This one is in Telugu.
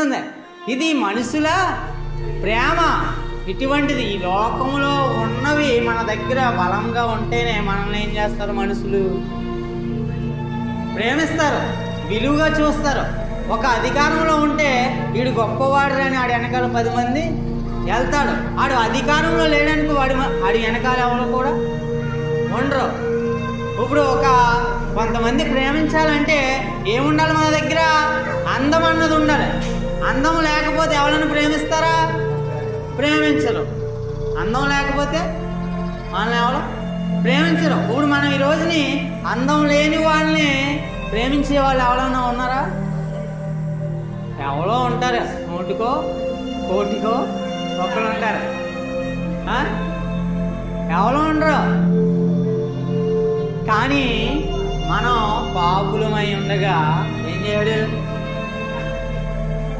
చూస్తుంది. ఇది మనుషుల ప్రేమ ఇటువంటిది. ఈ లోకంలో ఉన్నవి మన దగ్గర బలంగా ఉంటేనే మనల్ని ఏం చేస్తారు? మనుషులు ప్రేమిస్తారు, విలువగా చూస్తారు. ఒక అధికారంలో ఉంటే వీడు గొప్పవాడు అని ఆడి వెనకాల 10 మంది వెళ్తాడు. ఆడు అధికారంలో లేడానికి ఆడి వెనకాల ఎవరు కూడా ఉండరు. ఇప్పుడు కొంతమంది ప్రేమించాలంటే ఏముండాలి? మన దగ్గర అందం అన్నది ఉండాలి. అందం లేకపోతే ఎవరైనా ప్రేమిస్తారా? ప్రేమించరు. అందం లేకపోతే వాళ్ళని ఎవరు ప్రేమించరు. ఇప్పుడు మనం ఈ రోజుని అందం లేని వాళ్ళని ప్రేమించే వాళ్ళు ఎవరైనా ఉన్నారా? ఎవరో ఉంటారు, 100కో 1,00,00,000కో ఒకరు ఉంటారు. ఎవరో ఉండరు. కానీ మనం పాపులమై ఉండగా ఏం చేయడు?